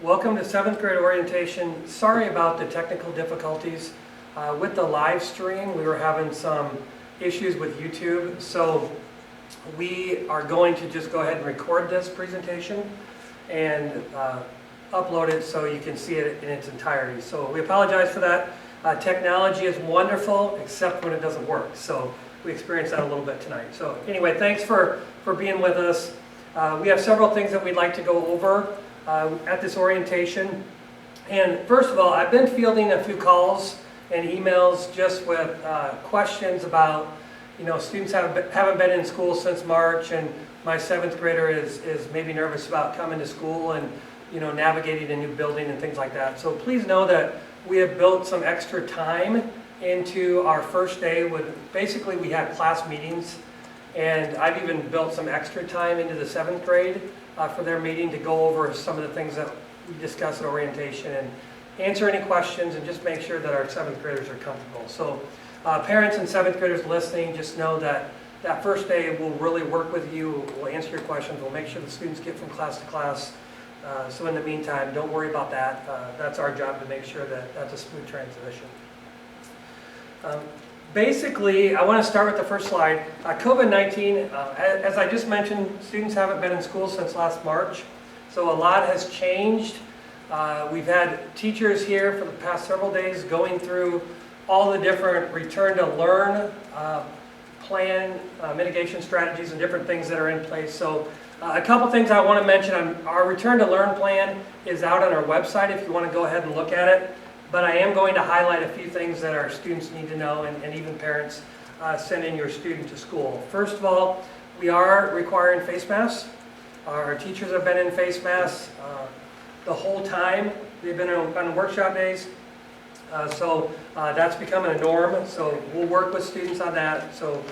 Welcome to 7th grade orientation. Sorry about the technical difficulties with the live stream. We were having some issues with YouTube, so we are going to just go ahead and record this presentation and upload it so you can see it in its entirety. So we apologize for that. Technology is wonderful except when it doesn't work, so we experienced that a little bit tonight. So anyway, thanks for being with us. We have several things that we'd like to go over at this orientation. And first of all, I've been fielding a few calls and emails just with questions about, students haven't been in school since March, and my 7th grader is maybe nervous about coming to school and navigating a new building and things like that. So please know that we have built some extra time into our first day. Basically we have class meetings, and I've even built some extra time into the 7th grade for their meeting to go over some of the things that we discuss at orientation and answer any questions and just make sure that our 7th graders are comfortable. So parents and 7th graders listening, just know that that first day we'll really work with you, we'll answer your questions, we'll make sure the students get from class to class. So in the meantime, don't worry about that. That's our job to make sure that that's a smooth transition. Basically, I want to start with the first slide. COVID-19, as I just mentioned, students haven't been in school since last March, so a lot has changed. We've had teachers here for the past several days going through all the different return to learn plan, mitigation strategies, and different things that are in place. So a couple things I want to mention. Our return to learn plan is out on our website if you want to go ahead and look at it. But I am going to highlight a few things that our students need to know, and even parents sending your student to school. First of all, we are requiring face masks. Our teachers have been in face masks the whole time. They've been on workshop days. So that's becoming a norm. So we'll work with students on that. So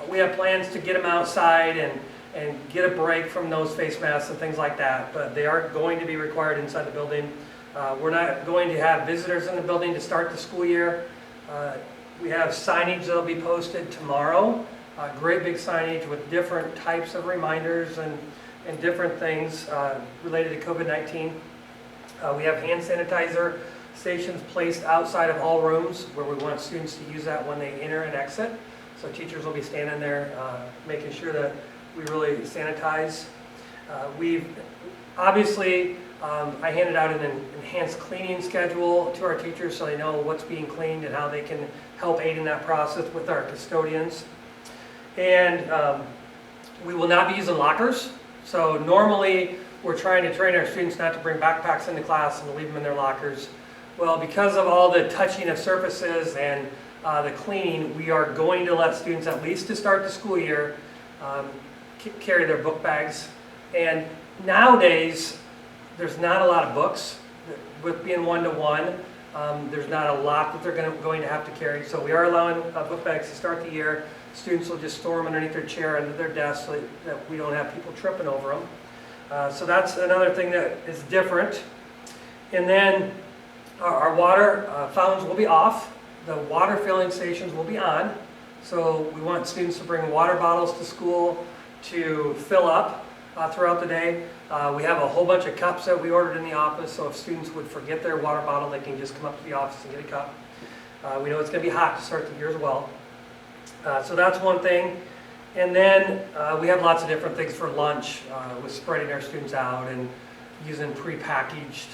we have plans to get them outside and get a break from those face masks and things like that. But they are going to be required inside the building. We're not going to have visitors in the building to start the school year. We have signage that will be posted tomorrow, great big signage with different types of reminders and different things related to COVID-19. We have hand sanitizer stations placed outside of all rooms where we want students to use that when they enter and exit. So teachers will be standing there making sure that we really sanitize. We've obviously I handed out an enhanced cleaning schedule to our teachers so they know what's being cleaned and how they can help aid in that process with our custodians. And we will not be using lockers. So normally we're trying to train our students not to bring backpacks into class and to leave them in their lockers. Well, because of all the touching of surfaces and the cleaning, we are going to let students, at least to start the school year, carry their book bags. And nowadays, there's not a lot of books. With being one-to-one, there's not a lot that they're going to have to carry. So we are allowing book bags to start the year. Students will just store them underneath their chair, under their desk, so that we don't have people tripping over them. So that's another thing that is different. And then our water fountains will be off. The water filling stations will be on. So we want students to bring water bottles to school to fill up throughout the day. We have a whole bunch of cups that we ordered in the office, so if students would forget their water bottle, they can just come up to the office and get a cup. We know it's going to be hot to start the year as well. So that's one thing. And then we have lots of different things for lunch with spreading our students out and using prepackaged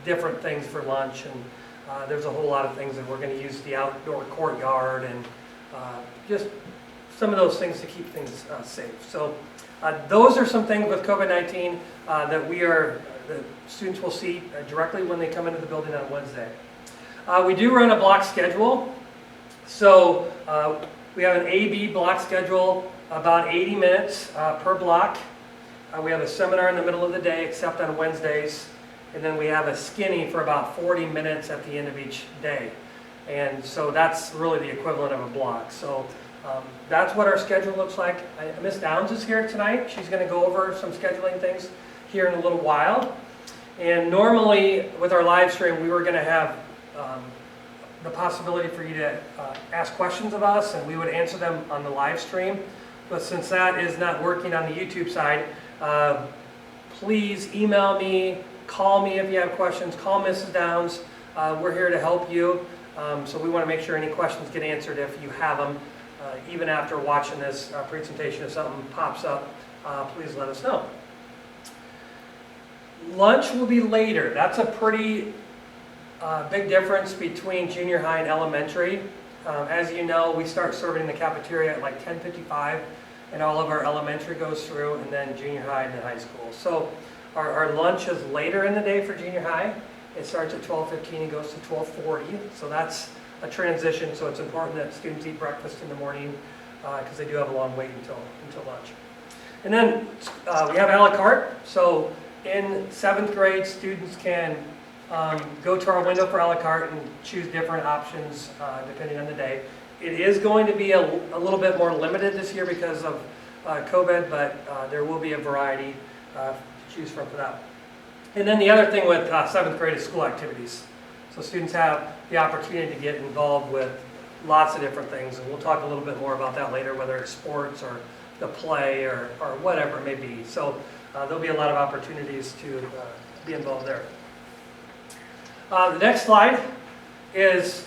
different things for lunch. And there's a whole lot of things that we're going to use the outdoor courtyard and just some of those things to keep things safe. So those are some things with COVID-19 that the students will see directly when they come into the building on Wednesday. We do run a block schedule. So we have an A-B block schedule, about 80 minutes per block. We have a seminar in the middle of the day, except on Wednesdays. And then we have a skinny for about 40 minutes at the end of each day. And so that's really the equivalent of a block. So that's what our schedule looks like. Ms. Downs is here tonight. She's going to go over some scheduling things here in a little while. And normally with our live stream, we were going to have the possibility for you to ask questions of us, and we would answer them on the live stream. But since that is not working on the YouTube side, please email me, call me if you have questions, call Mrs. Downs. We're here to help you. So we want to make sure any questions get answered if you have them. Even after watching this presentation, if something pops up, please let us know. Lunch will be later. That's a pretty big difference between junior high and elementary. As you know, we start serving in the cafeteria at like 10:55, and all of our elementary goes through, and then junior high and then high school. So our lunch is later in the day for junior high. It starts at 12:15 and goes to 12:40. So that's a transition. So it's important that students eat breakfast in the morning because they do have a long wait until lunch. And then we have a la carte. So in 7th grade, students can go to our window for a la carte and choose different options depending on the day. It is going to be a little bit more limited this year because of COVID, but there will be a variety to choose from for that. And then the other thing with 7th grade is school activities. So students have the opportunity to get involved with lots of different things, and we'll talk a little bit more about that later, whether it's sports or the play or whatever it may be. So there'll be a lot of opportunities to be involved there. The next slide is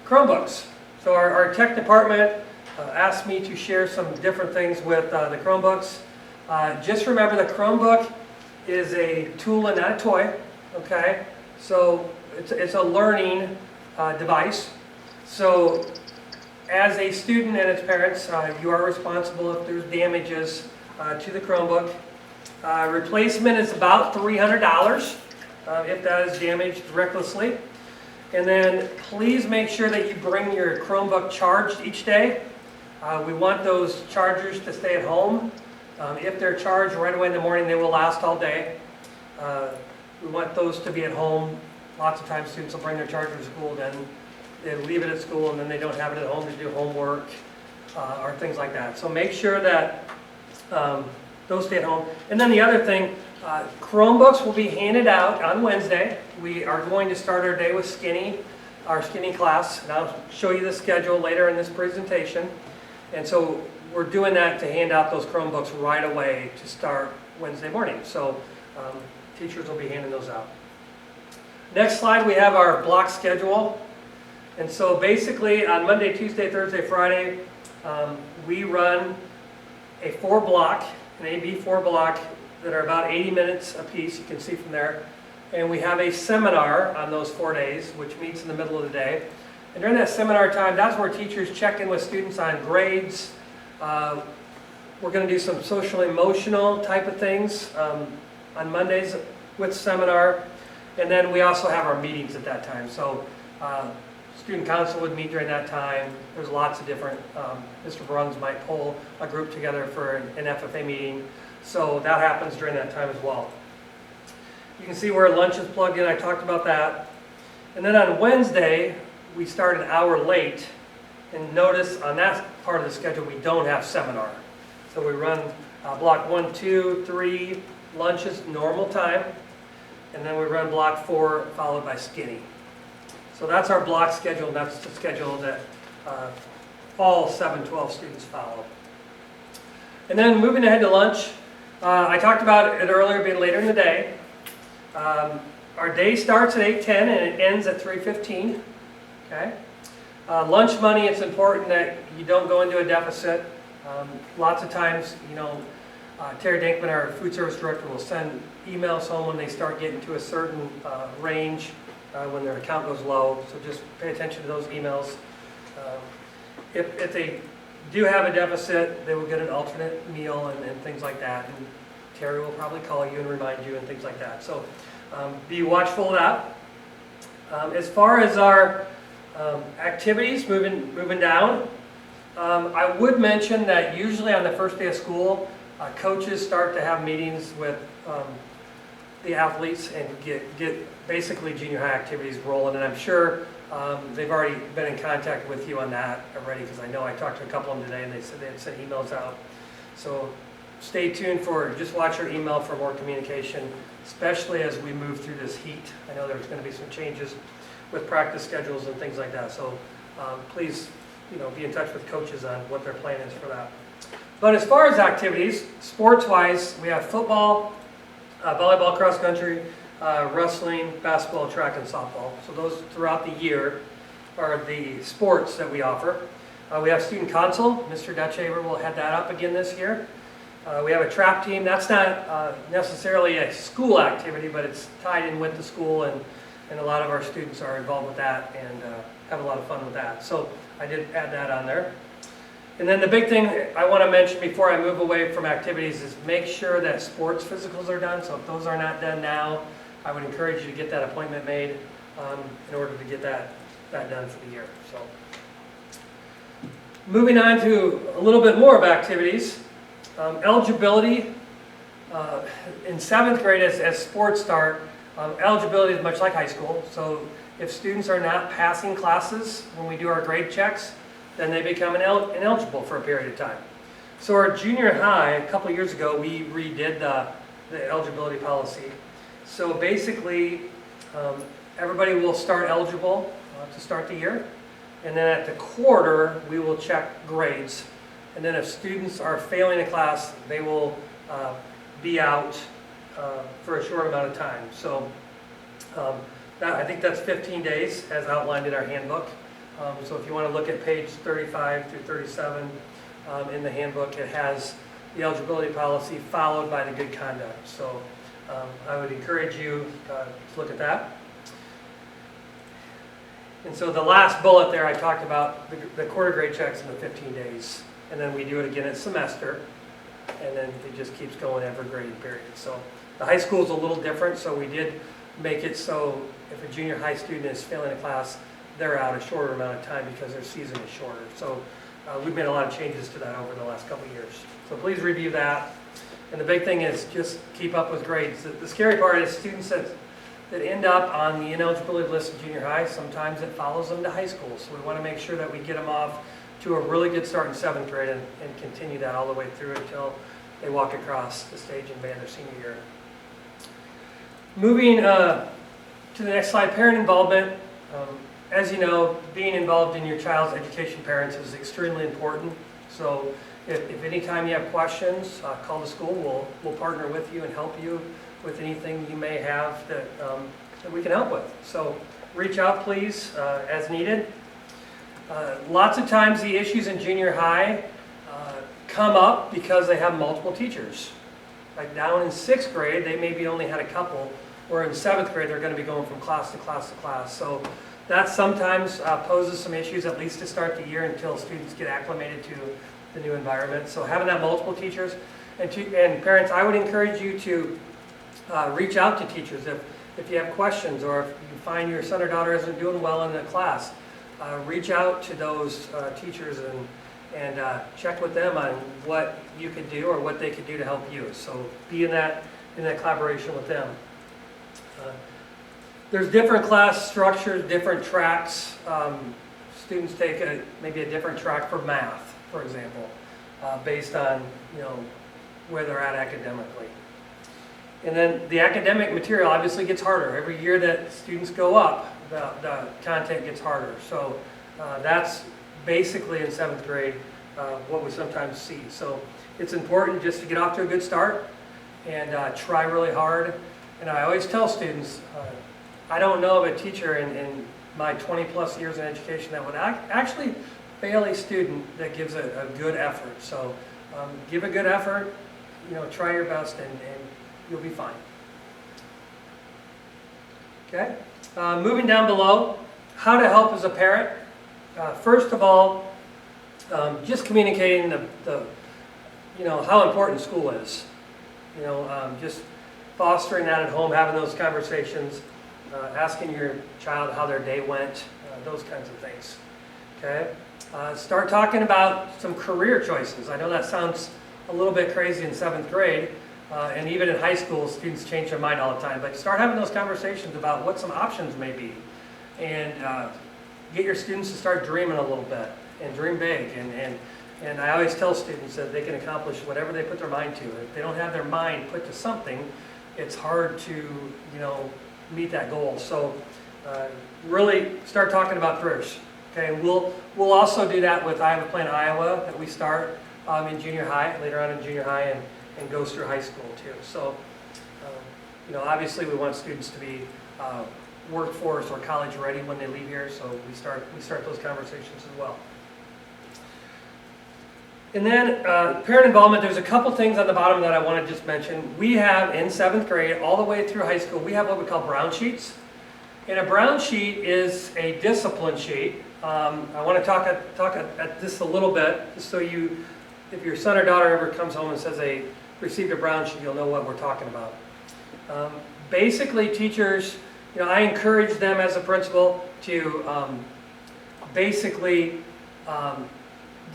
Chromebooks. So our tech department asked me to share some different things with the Chromebooks. Just remember the Chromebook is a tool and not a toy, okay? So it's a learning device. So as a student and its parents, you are responsible if there's damages to the Chromebook. Replacement is about $300 if that is damaged recklessly. And then please make sure that you bring your Chromebook charged each day. We want those chargers to stay at home. If they're charged right away in the morning, they will last all day. We want those to be at home. Lots of times students will bring their charger to school, then they leave it at school, and then they don't have it at home to do homework or things like that. So make sure that those stay at home. And then the other thing, Chromebooks will be handed out on Wednesday. We are going to start our day with our Skinny class, and I'll show you the schedule later in this presentation. And so we're doing that to hand out those Chromebooks right away to start Wednesday morning. So teachers will be handing those out. Next slide, we have our block schedule. And so basically on Monday, Tuesday, Thursday, Friday, we run a 4-block, an AB 4-block that are about 80 minutes a piece, you can see from there. And we have a seminar on those 4 days, which meets in the middle of the day. And during that seminar time, that's where teachers check in with students on grades. We're going to do some social emotional type of things on Mondays with seminar. And then we also have our meetings at that time. So student council would meet during that time. There's lots of different, Mr. Bruns might pull a group together for an FFA meeting. So that happens during that time as well. You can see where lunch is plugged in. I talked about that. And then on Wednesday, we start an hour late. And notice on that part of the schedule, we don't have seminar. So we run block 1, 2, 3, lunches, normal time. And then we run block 4, followed by Skinny. So that's our block schedule, and that's the schedule that all 712 students follow. And then moving ahead to lunch, I talked about it earlier being later in the day. Our day starts at 8:10 and it ends at 3:15. Okay. Lunch money, it's important that you don't go into a deficit. Lots of times, you know, Terry Dinkman, our food service director, will send emails home when they start getting to a certain range, when their account goes low. So just pay attention to those emails. If they do have a deficit, they will get an alternate meal and things like that. And Terry will probably call you and remind you and things like that. So be watchful of that. As far as our activities, moving down, I would mention that usually on the first day of school, coaches start to have meetings with the athletes and get basically junior high activities rolling. And I'm sure they've already been in contact with you on that already, because I know I talked to a couple of them today and they said they had sent emails out. So stay tuned just watch your email for more communication, especially as we move through this heat. I know there's going to be some changes with practice schedules and things like that. So please, be in touch with coaches on what their plan is for that. But as far as activities, sports-wise, we have football, volleyball, cross country, wrestling, basketball, track, and softball. So those throughout the year are the sports that we offer. We have student council. Mr. Dutchaver will head that up again this year. We have a trap team. That's not necessarily a school activity, but it's tied in with the school, and a lot of our students are involved with that and have a lot of fun with that. So I did add that on there. And then the big thing I want to mention before I move away from activities is make sure that sports physicals are done. So if those are not done now, I would encourage you to get that appointment made in order to get that done for the year. So moving on to a little bit more of activities. Eligibility in 7th grade as sports start, eligibility is much like high school. So if students are not passing classes when we do our grade checks, then they become ineligible for a period of time. So our junior high, a couple years ago, we redid the eligibility policy. So basically, everybody will start eligible to start the year. And then at the quarter, we will check grades. And then if students are failing a class, they will be out for a short amount of time. So I think that's 15 days as outlined in our handbook. So if you want to look at page 35 through 37 in the handbook, it has the eligibility policy followed by the good conduct. So I would encourage you to look at that. And so the last bullet there, I talked about the quarter grade checks in the 15 days. And then we do it again at semester. And then it just keeps going every grading period. So the high school is a little different. So we did make it so if a junior high student is failing a class, they're out a shorter amount of time because their season is shorter. So we've made a lot of changes to that over the last couple of years. So please review that. And the big thing is just keep up with grades. The scary part is students that end up on the ineligibility list in junior high, sometimes it follows them to high school. So we want to make sure that we get them off to a really good start in 7th grade and continue that all the way through until they walk across the stage and begin their senior year. Moving to the next slide, parent involvement. As you know, being involved in your child's education, parents, is extremely important. So if anytime you have questions, call the school. We'll partner with you and help you with anything you may have that we can help with. So reach out, please, as needed. Lots of times the issues in junior high come up because they have multiple teachers. Like down in 6th grade, they maybe only had a couple, or in 7th grade, they're going to be going from class to class to class. So that sometimes poses some issues, at least to start the year, until students get acclimated to the new environment. So having that multiple teachers and parents, I would encourage you to reach out to teachers if you have questions, or if you find your son or daughter isn't doing well in the class. Reach out to those teachers and check with them on what you could do or what they could do to help you. So be in that collaboration with them. There's different class structures, different tracks. Students take maybe a different track for math, for example, based on where they're at academically. And then the academic material obviously gets harder. Every year that students go up, the content gets harder. So that's basically in 7th grade what we sometimes see. So it's important just to get off to a good start and try really hard. And I always tell students, I don't know of a teacher in my 20 plus years in education that would actually fail a student that gives a good effort. So give a good effort, try your best, and you'll be fine. Okay, moving down below, how to help as a parent. First of all, just communicating how important school is. Just fostering that at home, having those conversations, asking your child how their day went, those kinds of things. Okay, start talking about some career choices. I know that sounds a little bit crazy in 7th grade. And even in high school, students change their mind all the time. But start having those conversations about what some options may be. And get your students to start dreaming a little bit and dream big. And I always tell students that they can accomplish whatever they put their mind to. If they don't have their mind put to something, it's hard to meet that goal. So really start talking about careers. Okay, we'll also do that with I Have a Plan Iowa that we start in junior high, later on in junior high, and goes through high school too. So Obviously we want students to be workforce or college ready when they leave here, so we start those conversations as well. And then parent involvement, there's a couple things on the bottom that I want to just mention. We have in 7th grade all the way through high school, we have what we call brown sheets. And a brown sheet is a discipline sheet. I want to talk at this a little bit, just so if your son or daughter ever comes home and says they received a brown sheet, you'll know what we're talking about. Basically, teachers, I encourage them as a principal to basically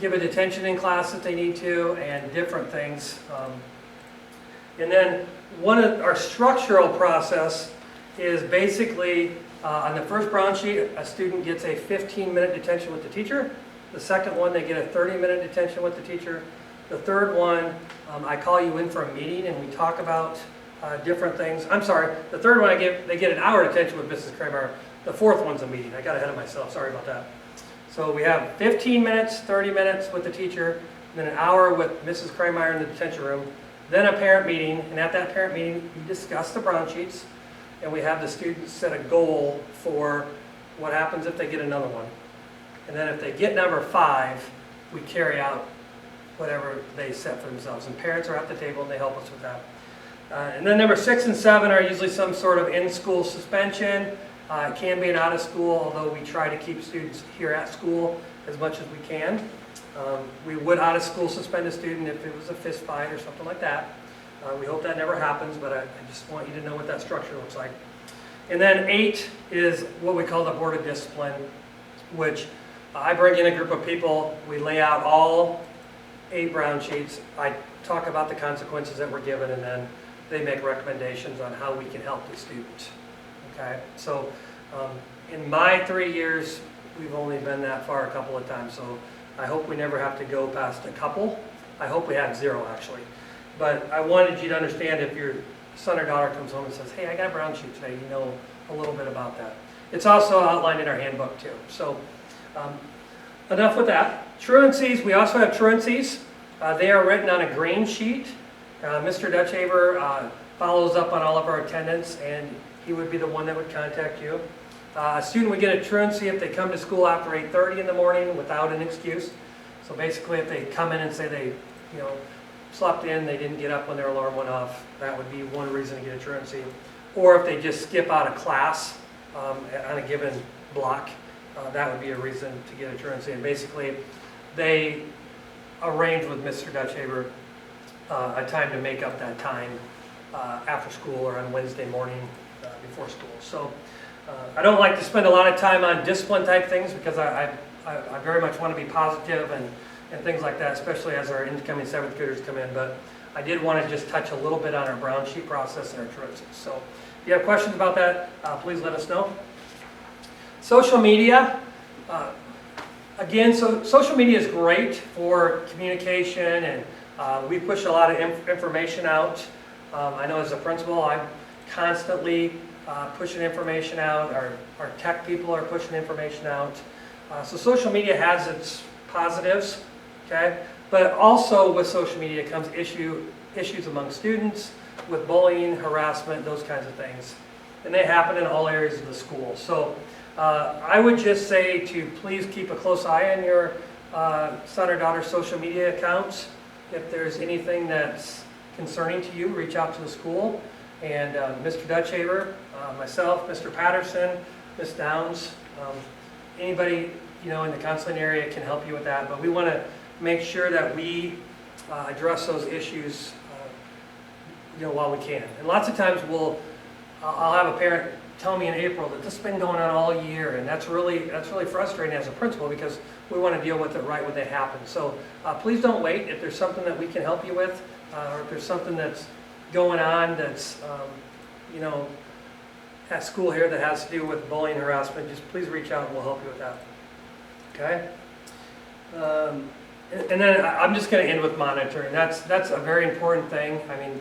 give a detention in class if they need to, and different things. And then our structural process is basically on the first brown sheet, a student gets a 15-minute detention with the teacher. The second one, they get a 30-minute detention with the teacher. The third one, I call you in for a meeting and we talk about different things. I'm sorry, the third one they get an hour detention with Mrs. Kramer. The fourth one's a meeting. I got ahead of myself, sorry about that. So we have 15 minutes, 30 minutes with the teacher, then an hour with Mrs. Kramer in the detention room, then a parent meeting, and at that parent meeting, we discuss the brown sheets, and we have the students set a goal for what happens if they get another one. And then if they get number 5, we carry out whatever they set for themselves. And parents are at the table and they help us with that. And then number 6 and 7 are usually some sort of in-school suspension. It can be an out of school, although we try to keep students here at school as much as we can. We would out of school suspend a student if it was a fist fight or something like that. We hope that never happens, but I just want you to know what that structure looks like. And then 8 is what we call the Board of Discipline, which I bring in a group of people. We lay out all 8 brown sheets. I talk about the consequences that were given, and then they make recommendations on how we can help the student. Okay, so in my 3 years, we've only been that far a couple of times, so I hope we never have to go past a couple. I hope we have 0, actually. But I wanted you to understand, if your son or daughter comes home and says, hey, I got a brown sheet today, you know a little bit about that. It's also outlined in our handbook too. So enough with that. Truancies, we also have truancies. They are written on a green sheet. Mr. Dutchaver follows up on all of our attendance, and he would be the one that would contact you. A student would get a truancy if they come to school after 8:30 in the morning without an excuse. So basically, if they come in and say they, slept in, they didn't get up when their alarm went off, that would be one reason to get a truancy. Or if they just skip out of class on a given block, that would be a reason to get a truancy. And basically, they arrange with Mr. Dutchaver a time to make up that time after school or on Wednesday morning before school. So I don't like to spend a lot of time on discipline type things, because I very much want to be positive and things like that, especially as our incoming 7th graders come in. But I did want to just touch a little bit on our brown sheet process and our truancies. So if you have questions about that, please let us know. Social media. Again, so social media is great for communication, and we push a lot of information out. I know as a principal, I'm constantly pushing information out. Our tech people are pushing information out. So social media has its positives, okay? But also with social media comes issues among students, with bullying, harassment, those kinds of things. And they happen in all areas of the school. So I would just say to please keep a close eye on your son or daughter's social media accounts. If there's anything that's concerning to you, reach out to the school. And Mr. Dutchaver, myself, Mr. Patterson, Ms. Downs, anybody in the counseling area can help you with that. But we want to make sure that we address those issues while we can. And lots of times I'll have a parent tell me in April that this has been going on all year, and that's really frustrating as a principal, because we want to deal with it right when they happen. So please don't wait. If there's something that we can help you with, or if there's something that's going on that's at school here that has to do with bullying, harassment, just please reach out and we'll help you with that. Okay? And then I'm just going to end with monitoring. That's a very important thing. I mean,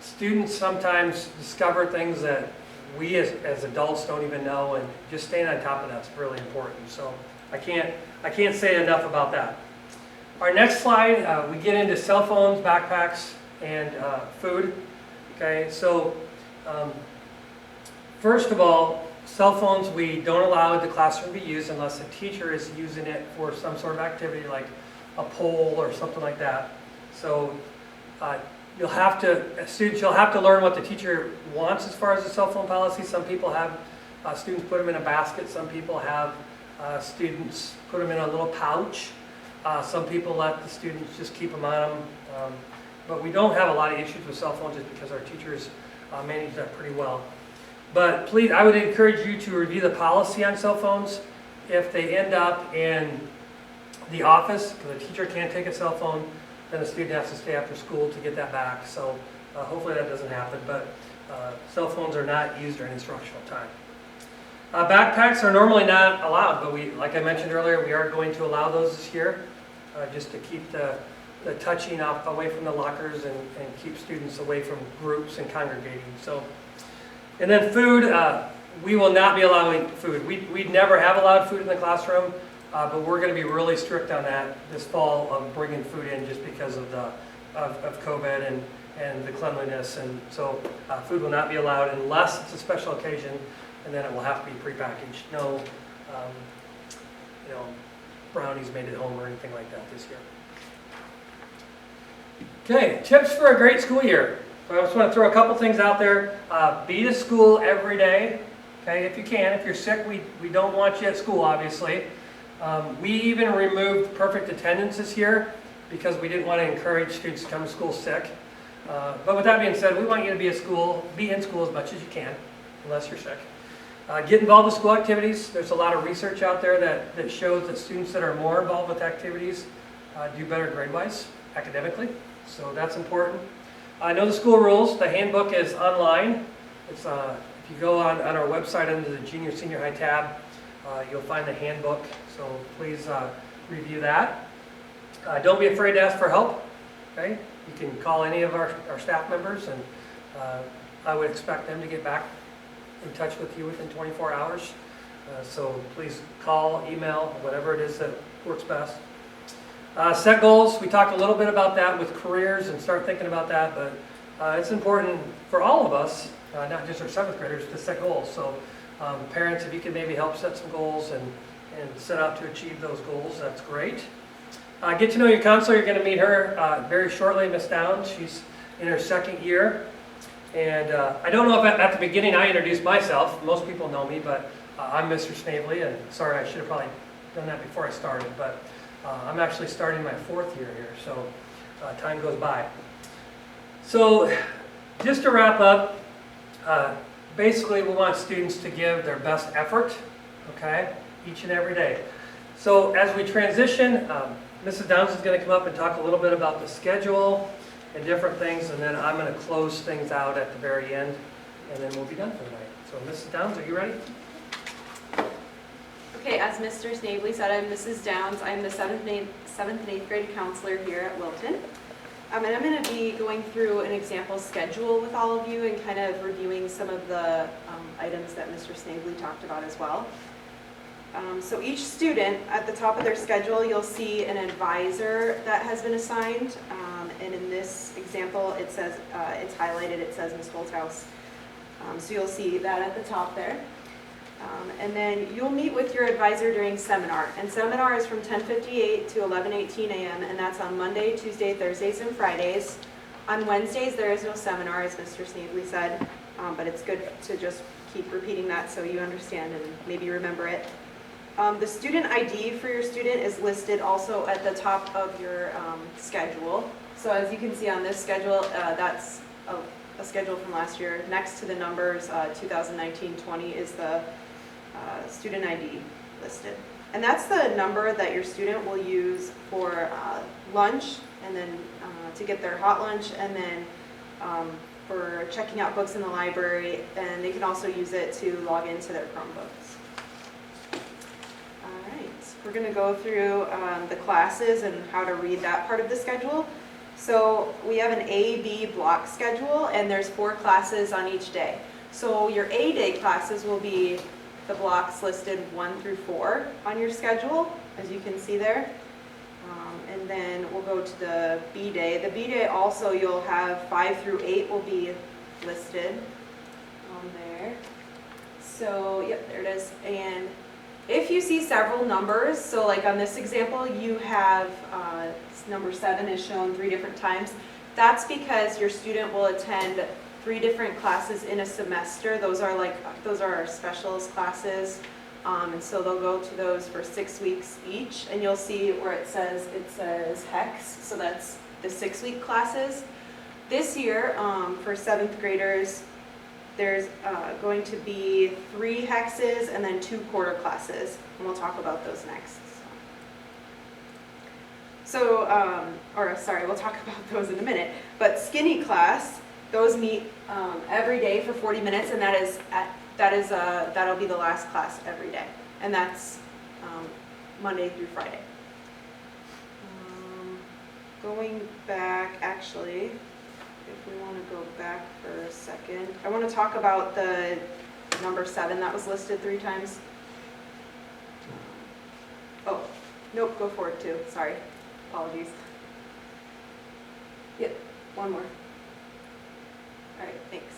students sometimes discover things that we as adults don't even know, and just staying on top of that's really important. So I can't say enough about that. Our next slide, we get into cell phones, backpacks, and food. Okay, so first of all, cell phones we don't allow in the classroom to be used unless a teacher is using it for some sort of activity like a poll or something like that. So students, you'll have to learn what the teacher wants as far as the cell phone policy. Some people have students put them in a basket. Some people have students put them in a little pouch. Some people let the students just keep them on them. But we don't have a lot of issues with cell phones just because our teachers manage that pretty well. But please, I would encourage you to review the policy on cell phones. If they end up in the office, because a teacher can't take a cell phone, then a student has to stay after school to get that back. So hopefully that doesn't happen, but cell phones are not used during instructional time. Backpacks are normally not allowed, but like I mentioned earlier, we are going to allow those this year, just to keep the touching away from the lockers and keep students away from groups and congregating. So, and then food, we will not be allowing food. We never have allowed food in the classroom, but we're going to be really strict on that this fall of bringing food in just because of COVID and the cleanliness. And so food will not be allowed unless it's a special occasion, and then it will have to be prepackaged. No, brownies made at home or anything like that this year. Okay, tips for a great school year. So I just want to throw a couple things out there. Be to school every day, okay, if you can. If you're sick, we don't want you at school, obviously. We even removed perfect attendance this year because we didn't want to encourage students to come to school sick. But with that being said, we want you to be in school as much as you can, unless you're sick. Get involved with school activities. There's a lot of research out there that shows that students that are more involved with activities do better grade-wise, academically. So that's important. Know the school rules. The handbook is online. It's if you go on our website under the junior senior high tab, you'll find the handbook. So please review that. Don't be afraid to ask for help. Okay, you can call any of our staff members, and I would expect them to get back in touch with you within 24 hours. So please call, email, whatever it is that works best. Set goals. We talked a little bit about that with careers and start thinking about that, but it's important for all of us, not just our 7th graders, to set goals. So parents, if you can maybe help set some goals and set out to achieve those goals, that's great. Get to know your counselor. You're going to meet her very shortly, Miss Downs. She's in her 2nd year. And I don't know if at the beginning I introduced myself. Most people know me, but I'm Mr. Snavely, and sorry, I should have probably done that before I started, but I'm actually starting my 4th year here, so time goes by. So just to wrap up, basically we want students to give their best effort, okay, each and every day. So as we transition, Mrs. Downs is going to come up and talk a little bit about the schedule and different things, and then I'm going to close things out at the very end, and then we'll be done for the night. So Mrs. Downs, are you ready? Okay, as Mr. Snavely said, I'm Mrs. Downs. I'm the 7th and 8th grade counselor here at Wilton. And I'm going to be going through an example schedule with all of you and kind of reviewing some of the items that Mr. Snavely talked about as well. So each student, at the top of their schedule, you'll see an advisor that has been assigned. And in this example, it says, it's highlighted, it says Ms. Holthouse. So you'll see that at the top there. And then you'll meet with your advisor during seminar. And seminar is from 10:58 to 11:18 a.m. and that's on Monday, Tuesday, Thursdays, and Fridays. On Wednesdays, there is no seminar, as Mr. Snavely said, but it's good to just keep repeating that so you understand and maybe remember it. The student ID for your student is listed also at the top of your schedule. So as you can see on this schedule, that's a schedule from last year. Next to the numbers, 2019-20 is the student ID listed. And that's the number that your student will use for lunch, and then to get their hot lunch, and then for checking out books in the library, and they can also use it to log into their Chromebooks. All right, we're going to go through the classes and how to read that part of the schedule. So we have an A-B block schedule, and there's 4 classes on each day. So your A-day classes will be the blocks listed 1 through 4 on your schedule, as you can see there. And then we'll go to the B-day. The B-day also, you'll have 5 through 8 will be listed on there. So, yep, there it is. And if you see several numbers, so like on this example, you have number 7 is shown 3 different times. That's because your student will attend 3 different classes in a semester. Those are our specialist classes. And so they'll go to those for 6 weeks each. And you'll see where it says HEX, so that's the 6-week classes. This year, for 7th graders, there's going to be 3 hexes and then 2 quarter classes, and we'll talk about those next. So, we'll talk about those in a minute. But skinny class, those meet every day for 40 minutes, and that'll be the last class every day, and that's Monday through Friday. Going back, actually. If we want to go back for a second, I want to talk about the number 7 that was listed 3 times. Oh, nope, go forward too. Sorry, apologies. Yep, one more. All right, thanks.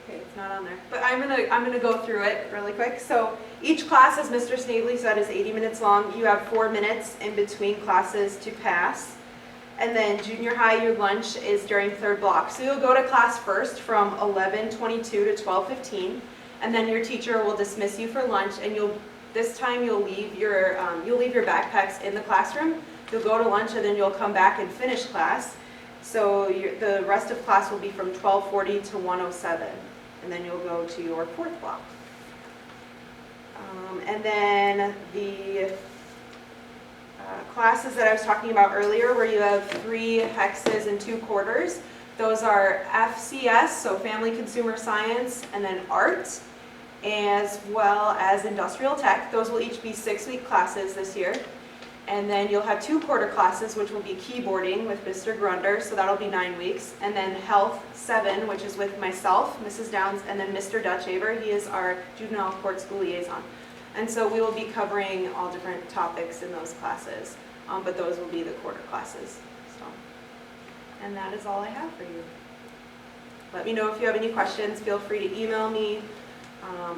Okay, it's not on there, but I'm gonna go through it really quick. So each class, as Mr. Snavely said, is 80 minutes long. You have 4 minutes in between classes to pass. And then junior high, your lunch is during 3rd block. So you'll go to class first from 11:22 to 12:15, and then your teacher will dismiss you for lunch. And this time you'll leave your backpacks in the classroom. You'll go to lunch, and then you'll come back and finish class. So the rest of class will be from 12:40 to 1:07. And then you'll go to your 4th block. And then the classes that I was talking about earlier, where you have 3 hexes and 2 quarters, those are FCS, so Family Consumer Science, and then Art, as well as Industrial Tech. Those will each be 6-week classes this year. And then you'll have 2 quarter classes, which will be keyboarding with Mr. Grunder, so that'll be 9 weeks. And then Health 7, which is with myself, Mrs. Downs, and then Mr. Dutchaver. He is our juvenile court school liaison. And so we will be covering all different topics in those classes, but those will be the quarter classes. So, and that is all I have for you. Let me know if you have any questions. Feel free to email me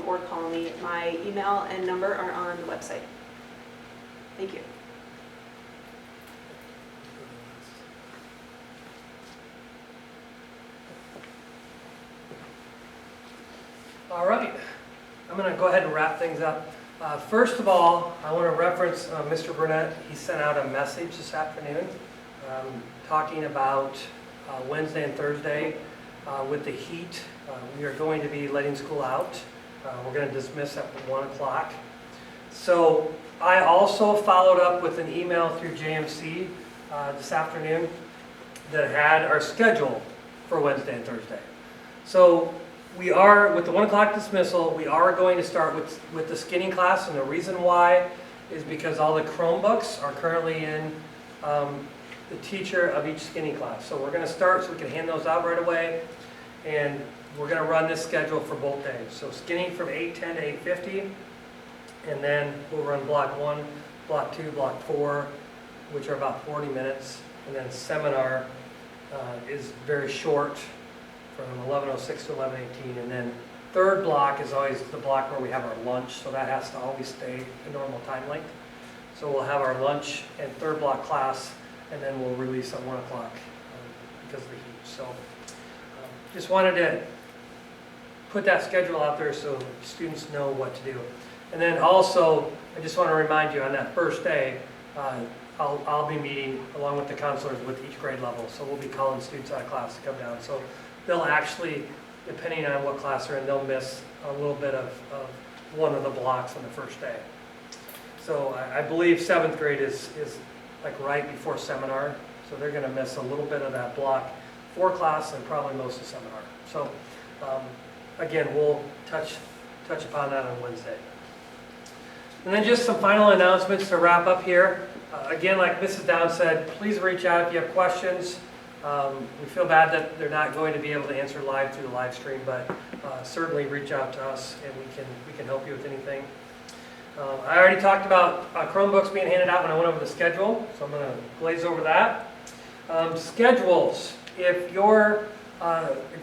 or call me. My email and number are on the website. Thank you. All right, I'm going to go ahead and wrap things up. First of all, I want to reference Mr. Burnett. He sent out a message this afternoon talking about Wednesday and Thursday with the heat. We are going to be letting school out. We're going to dismiss at 1 o'clock. So I also followed up with an email through JMC this afternoon that had our schedule for Wednesday and Thursday. So we are, with the 1 o'clock dismissal, we are going to start with the skinny class, and the reason why is because all the Chromebooks are currently in the teacher of each skinny class. So we're going to start so we can hand those out right away, and we're going to run this schedule for both days. So skinny from 8:10 to 8:50, and then we'll run block 1, block 2, block 4, which are about 40 minutes, and then seminar is very short, from 11:06 to 11:18, and then 3rd block is always the block where we have our lunch, so that has to always stay a normal time length. So we'll have our lunch and 3rd block class, and then we'll release at 1 o'clock because of the heat. So just wanted to put that schedule out there so students know what to do. And then also, I just want to remind you on that first day, I'll be meeting along with the counselors with each grade level, so we'll be calling students out of class to come down. So they'll actually, depending on what class they're in, they'll miss a little bit of one of the blocks on the first day. So I believe 7th grade is like right before seminar, so they're going to miss a little bit of that block 4 class and probably most of seminar. So again, we'll touch upon that on Wednesday. And then just some final announcements to wrap up here. Again, like Mrs. Downs said, please reach out if you have questions. We feel bad that they're not going to be able to answer live through the live stream, but certainly reach out to us and we can help you with anything. I already talked about Chromebooks being handed out when I went over the schedule, so I'm going to glaze over that. Schedules. If you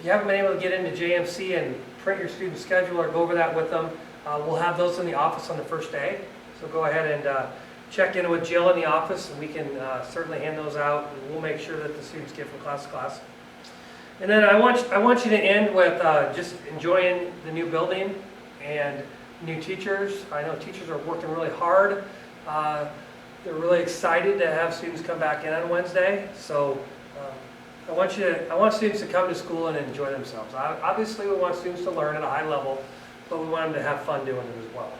haven't been able to get into JMC and print your student schedule or go over that with them, we'll have those in the office on the first day. So go ahead and check in with Jill in the office, and we can certainly hand those out, and we'll make sure that the students get from class to class. And then I want you to end with just enjoying the new building and new teachers. I know teachers are working really hard. They're really excited to have students come back in on Wednesday. So I want students to come to school and enjoy themselves. Obviously, we want students to learn at a high level, but we want them to have fun doing it as well.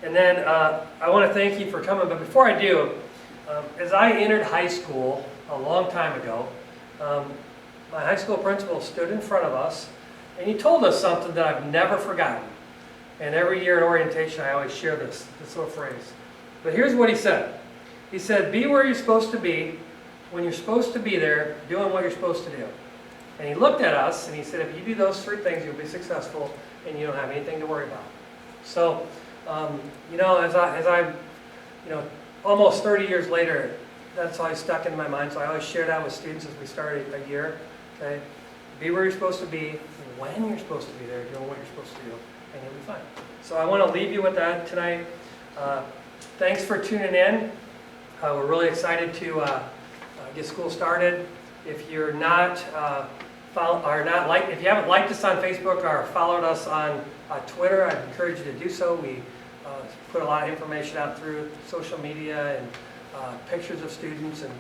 And then I want to thank you for coming. But before I do, as I entered high school a long time ago, my high school principal stood in front of us, and he told us something that I've never forgotten. And every year at orientation, I always share this little phrase. But here's what he said. He said, "Be where you're supposed to be, when you're supposed to be there, doing what you're supposed to do." And he looked at us, and he said, if you do those 3 things, you'll be successful, and you don't have anything to worry about. So, as I almost 30 years later, that's always stuck in my mind. So I always share that with students as we start a year. Okay, be where you're supposed to be, when you're supposed to be there, doing what you're supposed to do, and you'll be fine. So I want to leave you with that tonight. Thanks for tuning in. We're really excited to get school started. If you're not if you haven't liked us on Facebook or followed us on Twitter, I'd encourage you to do so. We put a lot of information out through social media and pictures of students and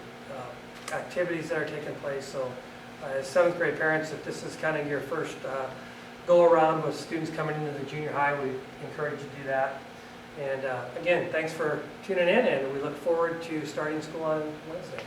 activities that are taking place. So as 7th grade parents, if this is kind of your first go around with students coming into the junior high, we encourage you to do that. And again, thanks for tuning in, and we look forward to starting school on Wednesday.